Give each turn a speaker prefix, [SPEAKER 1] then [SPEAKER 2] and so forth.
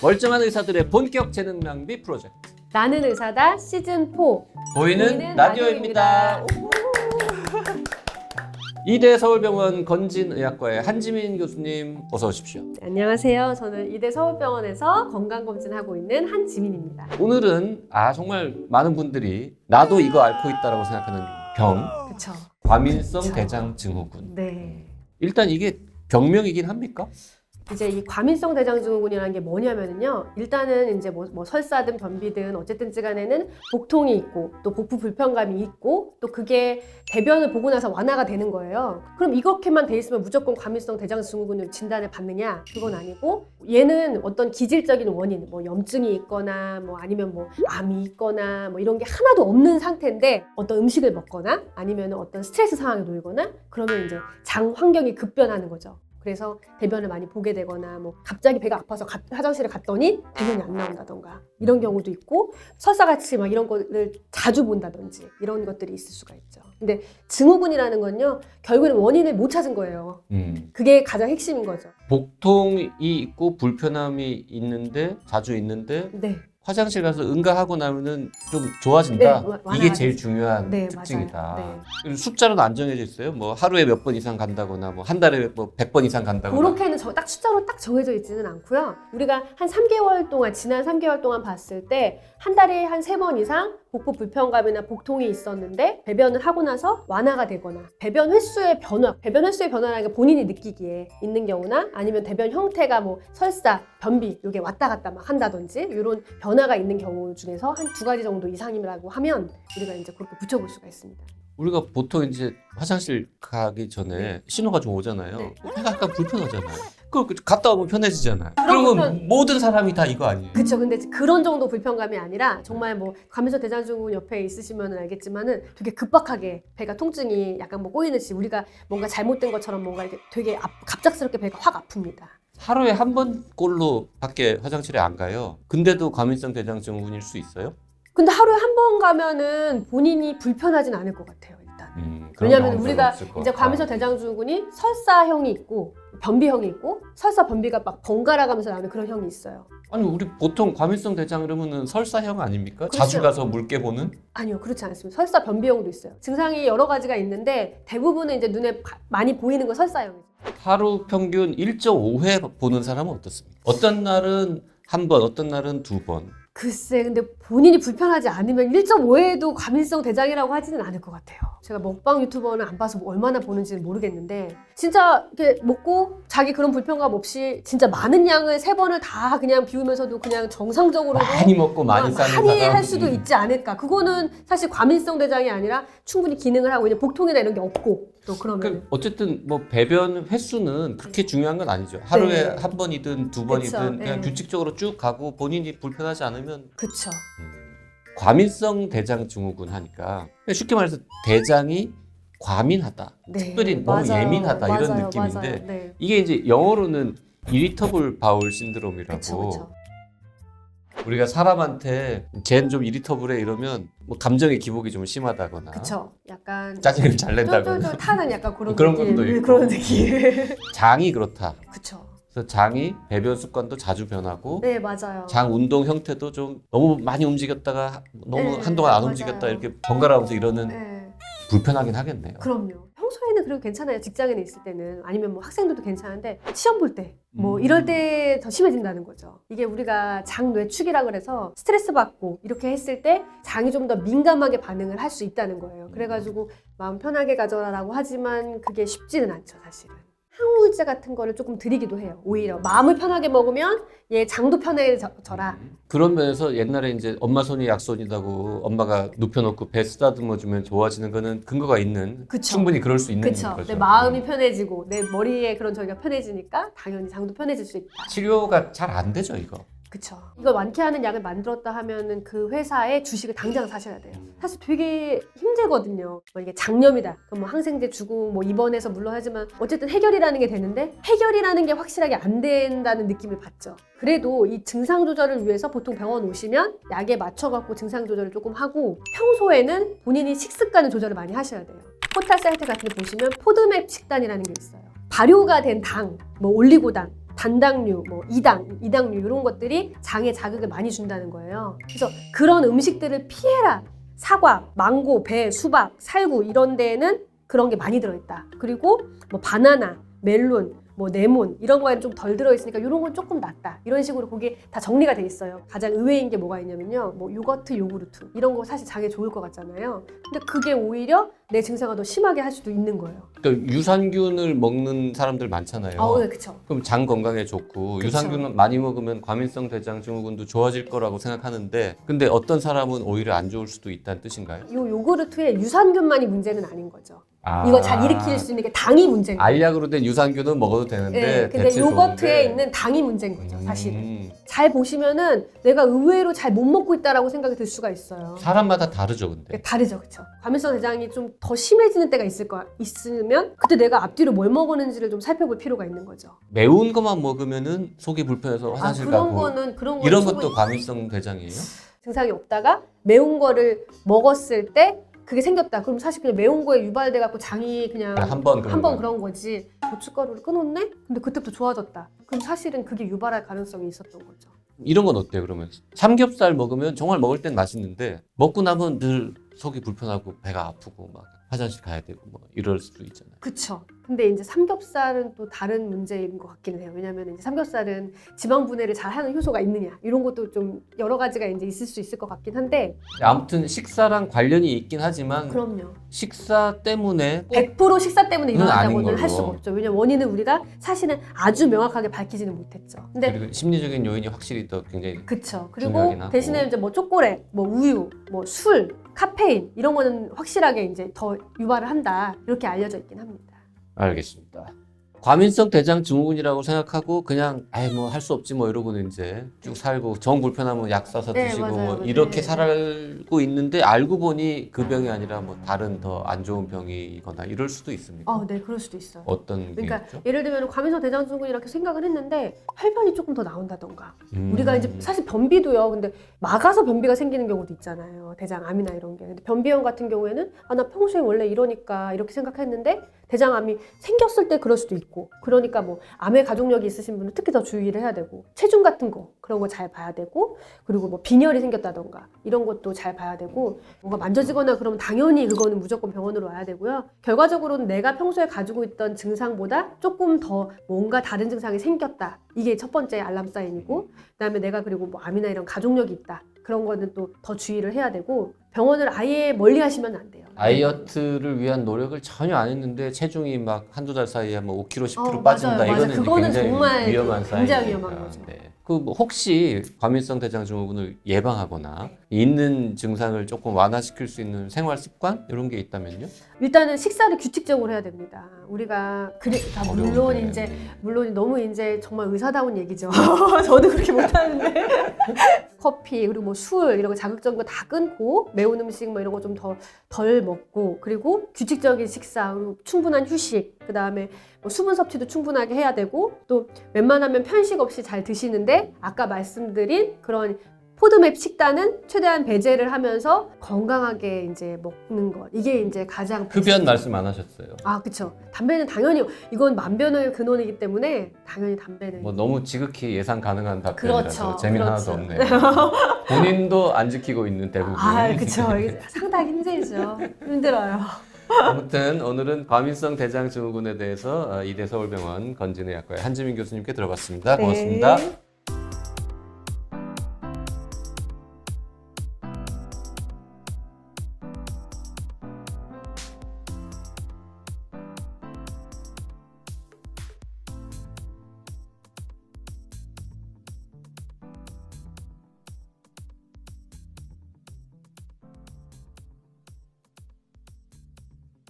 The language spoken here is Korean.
[SPEAKER 1] 멀쩡한 의사들의 본격 재능 낭비 프로젝트
[SPEAKER 2] 나는 의사다 시즌 4
[SPEAKER 1] 보이는 라디오입니다. 이대 서울병원 건진의학과의 한지민 교수님 어서 오십시오.
[SPEAKER 2] 네, 안녕하세요. 저는 이대 서울병원에서 건강검진하고 있는 한지민입니다.
[SPEAKER 1] 오늘은 정말 많은 분들이 나도 이거 앓고 있다고 생각하는 병,
[SPEAKER 2] 그쵸?
[SPEAKER 1] 과민성
[SPEAKER 2] 그쵸.
[SPEAKER 1] 대장 증후군.
[SPEAKER 2] 네.
[SPEAKER 1] 일단 이게 병명이긴 합니까?
[SPEAKER 2] 이제 이 과민성 대장증후군이라는 게 뭐냐면요. 일단은 이제 뭐 설사든 변비든 어쨌든 간에는 복통이 있고 또 복부 불편감이 있고 또 그게 대변을 보고 나서 완화가 되는 거예요. 그럼 이렇게만 돼 있으면 무조건 과민성 대장증후군을 진단을 받느냐? 그건 아니고 얘는 어떤 기질적인 원인, 뭐 염증이 있거나 뭐 아니면 뭐 암이 있거나 뭐 이런 게 하나도 없는 상태인데 어떤 음식을 먹거나 아니면 어떤 스트레스 상황에 놓이거나 그러면 이제 장 환경이 급변하는 거죠. 그래서 대변을 많이 보게 되거나 뭐 갑자기 배가 아파서 화장실에 갔더니 대변이 안 나온다던가 이런 경우도 있고 설사같이 막 이런 거를 자주 본다든지 이런 것들이 있을 수가 있죠. 근데 증후군이라는 건요 결국에는 원인을 못 찾은 거예요. 그게 가장 핵심인 거죠.
[SPEAKER 1] 복통이 있고 불편함이 있는데 자주 있는데
[SPEAKER 2] 네.
[SPEAKER 1] 화장실 가서 응가하고 나면은 좀 좋아진다.
[SPEAKER 2] 네,
[SPEAKER 1] 이게 제일 중요한
[SPEAKER 2] 네,
[SPEAKER 1] 특징이다.
[SPEAKER 2] 맞아요.
[SPEAKER 1] 그리고 숫자로는 안 정해져 있어요. 뭐 하루에 몇 번 이상 간다거나 뭐 한 달에 뭐 100번 이상 간다거나.
[SPEAKER 2] 그렇게는 딱 숫자로 딱 정해져 있지는 않고요. 우리가 한 3개월 동안 지난 3개월 동안 봤을 때 한 달에 한 3번 이상 복부 불편감이나 복통이 있었는데 배변을 하고 나서 완화가 되거나 배변 횟수의 변화라는 게 본인이 느끼기에 있는 경우나 아니면 대변 형태가 뭐 설사, 변비 이게 왔다 갔다 막 한다든지 이런 변화가 있는 경우 중에서 한 2가지 정도 이상이라고 하면 우리가 이제 그렇게 붙여볼 수가 있습니다.
[SPEAKER 1] 우리가 보통 이제 화장실 가기 전에 신호가 좀 오잖아요.
[SPEAKER 2] 네.
[SPEAKER 1] 배가 약간 불편하잖아요. 그걸 갔다 오면 편해지잖아요.
[SPEAKER 2] 그럼
[SPEAKER 1] 그러면 모든 사람이 다 이거 아니에요?
[SPEAKER 2] 그렇죠. 근데 그런 정도 불편감이 아니라 정말 뭐 과민성 대장증후군 옆에 있으시면 알겠지만은 되게 급박하게 배가 통증이 약간 뭐 꼬이듯이 우리가 뭔가 잘못된 것처럼 뭔가 이렇게 되게 갑작스럽게 배가 확 아픕니다.
[SPEAKER 1] 하루에 한 번꼴로 밖에 화장실에 안 가요. 근데도 과민성 대장증후군일 수 있어요?
[SPEAKER 2] 근데 하루에 한 번 가면은 본인이 불편하진 않을 것 같아요, 일단.
[SPEAKER 1] 그런
[SPEAKER 2] 왜냐하면
[SPEAKER 1] 경우는
[SPEAKER 2] 우리가
[SPEAKER 1] 없을 것
[SPEAKER 2] 이제
[SPEAKER 1] 같다.
[SPEAKER 2] 과민성 대장증후군이 설사형이 있고 변비형이 있고 설사 변비가 막 번갈아 가면서 나오는 그런 형이 있어요.
[SPEAKER 1] 아니 우리 보통 과민성 대장 그러면은 설사형 아닙니까?
[SPEAKER 2] 그렇죠.
[SPEAKER 1] 자주 가서 물게 보는?
[SPEAKER 2] 아니요, 그렇지 않습니다. 설사 변비형도 있어요. 증상이 여러 가지가 있는데 대부분은 이제 눈에 많이 보이는 건 설사형이죠.
[SPEAKER 1] 하루 평균 1.5회 보는 사람은 어떻습니까? 어떤 날은 한 번, 어떤 날은 2번.
[SPEAKER 2] 글쎄, 근데 본인이 불편하지 않으면 1.5회도 과민성 대장이라고 하지는 않을 것 같아요. 제가 먹방 유튜버는 안 봐서 얼마나 보는지는 모르겠는데 진짜 이렇게 먹고 자기 그런 불편감 없이 진짜 많은 양을 3번을 다 그냥 비우면서도 그냥 정상적으로
[SPEAKER 1] 많이 먹고 많이 싸는 사람.
[SPEAKER 2] 많이 할 수도 있지 않을까. 그거는 사실 과민성 대장이 아니라 충분히 기능을 하고 이제 복통이나 이런 게 없고 또 그러면
[SPEAKER 1] 어쨌든 뭐 배변 횟수는 그렇게 중요한 건 아니죠. 하루에
[SPEAKER 2] 네.
[SPEAKER 1] 한 번이든 2번이든
[SPEAKER 2] 그쵸,
[SPEAKER 1] 그냥
[SPEAKER 2] 네.
[SPEAKER 1] 규칙적으로 쭉 가고 본인이 불편하지 않으면
[SPEAKER 2] 그쵸.
[SPEAKER 1] 과민성 대장 증후군 하니까 쉽게 말해서 대장이 과민하다.
[SPEAKER 2] 네,
[SPEAKER 1] 특별히 너무
[SPEAKER 2] 맞아요.
[SPEAKER 1] 예민하다 이런
[SPEAKER 2] 맞아요,
[SPEAKER 1] 느낌인데
[SPEAKER 2] 맞아요. 네.
[SPEAKER 1] 이게 이제 영어로는 이리터블 바울 신드롬이라고.
[SPEAKER 2] 그쵸.
[SPEAKER 1] 우리가 사람한테 쟤는 좀 이리터블해 이러면 뭐 감정의 기복이 좀 심하다거나
[SPEAKER 2] 그쵸. 약간
[SPEAKER 1] 짜증을 잘 낸다거나
[SPEAKER 2] 쫄쫄쫄 타는 약간 그런
[SPEAKER 1] 그런
[SPEAKER 2] 느낌.
[SPEAKER 1] 것도 있고.
[SPEAKER 2] 그런 느낌.
[SPEAKER 1] 장이 그렇다.
[SPEAKER 2] 그쵸.
[SPEAKER 1] 그래서 장이 배변 습관도 자주 변하고
[SPEAKER 2] 네, 맞아요.
[SPEAKER 1] 장 운동 형태도 좀 너무 많이 움직였다가 너무
[SPEAKER 2] 네,
[SPEAKER 1] 한동안 안
[SPEAKER 2] 맞아요.
[SPEAKER 1] 움직였다 이렇게 번갈아가면서 이러는
[SPEAKER 2] 네.
[SPEAKER 1] 불편하긴 하겠네요.
[SPEAKER 2] 그럼요. 평소에는 그래도 괜찮아요. 직장인에 있을 때는. 아니면 뭐 학생들도 괜찮은데 시험 볼 때 뭐 이럴 때 더 심해진다는 거죠. 이게 우리가 장뇌축이라 그래서 스트레스 받고 이렇게 했을 때 장이 좀 더 민감하게 반응을 할 수 있다는 거예요. 그래가지고 마음 편하게 가져라라고 하지만 그게 쉽지는 않죠, 사실은. 항우울제 같은 거를 조금 드리기도 해요. 오히려 마음을 편하게 먹으면 얘 장도 편해져라.
[SPEAKER 1] 그런 면에서 옛날에 이제 엄마 손이 약손이라고 엄마가 눕혀놓고 배 쓰다듬어주면 좋아지는 거는 근거가 있는
[SPEAKER 2] 그쵸.
[SPEAKER 1] 충분히 그럴 수 있는
[SPEAKER 2] 그쵸.
[SPEAKER 1] 거죠.
[SPEAKER 2] 내 마음이 편해지고 내 머리에 그런 저기가 편해지니까 당연히 장도 편해질 수 있다.
[SPEAKER 1] 치료가 잘 안 되죠 이거.
[SPEAKER 2] 그쵸. 이걸 완쾌하는 약을 만들었다 하면은 그 회사에 주식을 당장 사셔야 돼요. 사실 되게 힘들거든요. 뭐 이게 장염이다. 그럼 뭐 항생제 주고 뭐 입원해서 물론 하지만 어쨌든 해결이라는 게 되는데 해결이라는 게 확실하게 안 된다는 느낌을 받죠. 그래도 이 증상 조절을 위해서 보통 병원 오시면 약에 맞춰갖고 증상 조절을 조금 하고 평소에는 본인이 식습관을 조절을 많이 하셔야 돼요. 포털 사이트 같은 데 보시면 포드맵 식단이라는 게 있어요. 발효가 된 당, 뭐 올리고당, 단당류, 뭐 이당류 이런 것들이 장에 자극을 많이 준다는 거예요. 그래서 그런 음식들을 피해라. 사과, 망고, 배, 수박, 살구 이런 데에는 그런 게 많이 들어있다. 그리고 뭐 바나나, 멜론, 뭐 레몬 이런 거에는 좀 덜 들어있으니까 이런 건 조금 낫다. 이런 식으로 거기에 다 정리가 돼 있어요. 가장 의외인 게 뭐가 있냐면요. 뭐 요거트, 요구르트 이런 거 사실 장에 좋을 것 같잖아요. 근데 그게 오히려 내 증상을 더 심하게 할 수도 있는 거예요.
[SPEAKER 1] 그러니까 유산균을 먹는 사람들 많잖아요.
[SPEAKER 2] 네, 그쵸.
[SPEAKER 1] 그럼 장 건강에 좋고
[SPEAKER 2] 그쵸.
[SPEAKER 1] 유산균 많이 먹으면 과민성 대장 증후군도 좋아질 거라고 생각하는데 근데 어떤 사람은 오히려 안 좋을 수도 있다는 뜻인가요?
[SPEAKER 2] 요 요구르트에 유산균만이 문제는 아닌 거죠. 이거 잘 일으킬 수 있는 게 당이 문제인 거예요.
[SPEAKER 1] 알약으로 된 유산균은 먹어도 되는데
[SPEAKER 2] 네, 근데
[SPEAKER 1] 대체
[SPEAKER 2] 요거트에
[SPEAKER 1] 좋은데.
[SPEAKER 2] 있는 당이 문제인 거죠, 사실은. 잘 보시면은 내가 의외로 잘 못 먹고 있다라고 생각이 들 수가 있어요.
[SPEAKER 1] 사람마다 다르죠, 근데.
[SPEAKER 2] 다르죠, 그렇죠. 과민성 대장이 좀 더 심해지는 때가 있으면 그때 내가 앞뒤로 뭘 먹었는지를 좀 살펴볼 필요가 있는 거죠.
[SPEAKER 1] 매운 것만 먹으면은 속이 불편해서 화장실
[SPEAKER 2] 그런
[SPEAKER 1] 가고
[SPEAKER 2] 거는
[SPEAKER 1] 이런
[SPEAKER 2] 충분히
[SPEAKER 1] 것도 과민성 대장이에요?
[SPEAKER 2] 증상이 없다가 매운 거를 먹었을 때 그게 생겼다. 그럼 사실 그냥 매운 거에 유발돼 갖고 장이 그냥
[SPEAKER 1] 한 번
[SPEAKER 2] 그런 거지. 고춧가루를 끊었네? 근데 그때부터 좋아졌다. 그럼 사실은 그게 유발할 가능성이 있었던 거죠.
[SPEAKER 1] 이런 건 어때요, 그러면? 삼겹살 먹으면 정말 먹을 땐 맛있는데 먹고 나면 늘 속이 불편하고 배가 아프고 막 화장실 가야 되고 뭐 이럴 수도 있잖아요.
[SPEAKER 2] 그쵸. 근데 이제 삼겹살은 또 다른 문제인 것 같기는 해요. 왜냐면 이제 삼겹살은 지방 분해를 잘 하는 효소가 있느냐 이런 것도 좀 여러 가지가 이제 있을 수 있을 것 같긴 한데
[SPEAKER 1] 아무튼 식사랑 관련이 있긴 하지만
[SPEAKER 2] 그럼요.
[SPEAKER 1] 식사 때문에
[SPEAKER 2] 100% 식사 때문에
[SPEAKER 1] 그건 아닌
[SPEAKER 2] 일어난다고는
[SPEAKER 1] 걸로.
[SPEAKER 2] 할 수가 없죠. 왜냐면 원인은 우리가 사실은 아주 명확하게 밝히지는 못했죠. 근데
[SPEAKER 1] 그리고 심리적인 요인이 확실히 더 굉장히
[SPEAKER 2] 그쵸. 그리고
[SPEAKER 1] 중요하긴 하고.
[SPEAKER 2] 대신에 이제 뭐 초콜릿, 뭐 우유, 뭐 술, 카페인 이런 거는 확실하게 이제 더 유발을 한다 이렇게 알려져 있긴 합니다.
[SPEAKER 1] 알겠습니다. 과민성 대장 증후군이라고 생각하고 그냥 뭐 할 수 없지 뭐 이러고는 이제 쭉 살고 정 불편하면 약 사서
[SPEAKER 2] 네,
[SPEAKER 1] 드시고
[SPEAKER 2] 맞아요,
[SPEAKER 1] 뭐
[SPEAKER 2] 맞아요.
[SPEAKER 1] 이렇게 살고 있는데 알고 보니 그 병이 아니라 뭐 다른 더 안 좋은 병이거나 이럴 수도 있습니까?
[SPEAKER 2] 네, 그럴 수도 있어요.
[SPEAKER 1] 어떤 게
[SPEAKER 2] 그러니까
[SPEAKER 1] 있죠?
[SPEAKER 2] 예를 들면 과민성 대장 증후군 이렇게 생각을 했는데 혈변이 조금 더 나온다던가 우리가 이제 사실 변비도요. 근데 막아서 변비가 생기는 경우도 있잖아요. 대장암이나 이런 게. 근데 변비형 같은 경우에는 나 평소에 원래 이러니까 이렇게 생각했는데 대장암이 생겼을 때 그럴 수도 있고 그러니까 뭐 암의 가족력이 있으신 분은 특히 더 주의를 해야 되고 체중 같은 거 그런 거 잘 봐야 되고 그리고 뭐 빈혈이 생겼다던가 이런 것도 잘 봐야 되고 뭔가 만져지거나 그러면 당연히 그거는 무조건 병원으로 와야 되고요. 결과적으로는 내가 평소에 가지고 있던 증상보다 조금 더 뭔가 다른 증상이 생겼다. 이게 첫 번째 알람 사인이고 그다음에 내가 그리고 뭐 암이나 이런 가족력이 있다. 그런 거는 또 더 주의를 해야 되고 병원을 아예 멀리 하시면 안 돼요.
[SPEAKER 1] 다이어트를 위한 노력을 전혀 안 했는데 체중이 막 한두 달 사이에 뭐 5kg, 10kg
[SPEAKER 2] 맞아요,
[SPEAKER 1] 빠진다.
[SPEAKER 2] 맞아요.
[SPEAKER 1] 이거는
[SPEAKER 2] 그거는
[SPEAKER 1] 굉장히
[SPEAKER 2] 정말
[SPEAKER 1] 위험한
[SPEAKER 2] 굉장히
[SPEAKER 1] 사인이니까.
[SPEAKER 2] 위험한 거죠.
[SPEAKER 1] 네. 뭐 혹시 과민성 대장 증후군을 예방하거나 있는 증상을 조금 완화시킬 수 있는 생활 습관 이런 게 있다면요?
[SPEAKER 2] 일단은 식사를 규칙적으로 해야 됩니다. 우리가 물론
[SPEAKER 1] 어려운데.
[SPEAKER 2] 이제 물론 너무 이제 정말 의사다운 얘기죠. 저도 그렇게 못하는데 커피 그리고 뭐 술 이런 거 자극적인 거 다 끊고 매운 음식 뭐 이런 거 좀 덜 먹고 그리고 규칙적인 식사 그리고 충분한 휴식 그 다음에 뭐 수분 섭취도 충분하게 해야 되고 또 웬만하면 편식 없이 잘 드시는데 아까 말씀드린 그런 포드맵 식단은 최대한 배제를 하면서 건강하게 이제 먹는 것 이게 이제 가장
[SPEAKER 1] 흡연
[SPEAKER 2] 베스트죠.
[SPEAKER 1] 말씀 안 하셨어요.
[SPEAKER 2] 그쵸. 담배는 당연히 이건 만변의 근원이기 때문에 당연히 담배는
[SPEAKER 1] 뭐 너무 지극히 예상 가능한 답변이라서
[SPEAKER 2] 그렇죠.
[SPEAKER 1] 재미는
[SPEAKER 2] 그렇죠.
[SPEAKER 1] 하나도 없네요. 본인도 안 지키고 있는 대부분.
[SPEAKER 2] 그쵸. 이게 상당히 힘들죠. 힘들어요.
[SPEAKER 1] 아무튼 오늘은 과민성 대장 증후군에 대해서 이대 서울병원 건진의학과의 한지민 교수님께 들어봤습니다. 고맙습니다.
[SPEAKER 2] 네.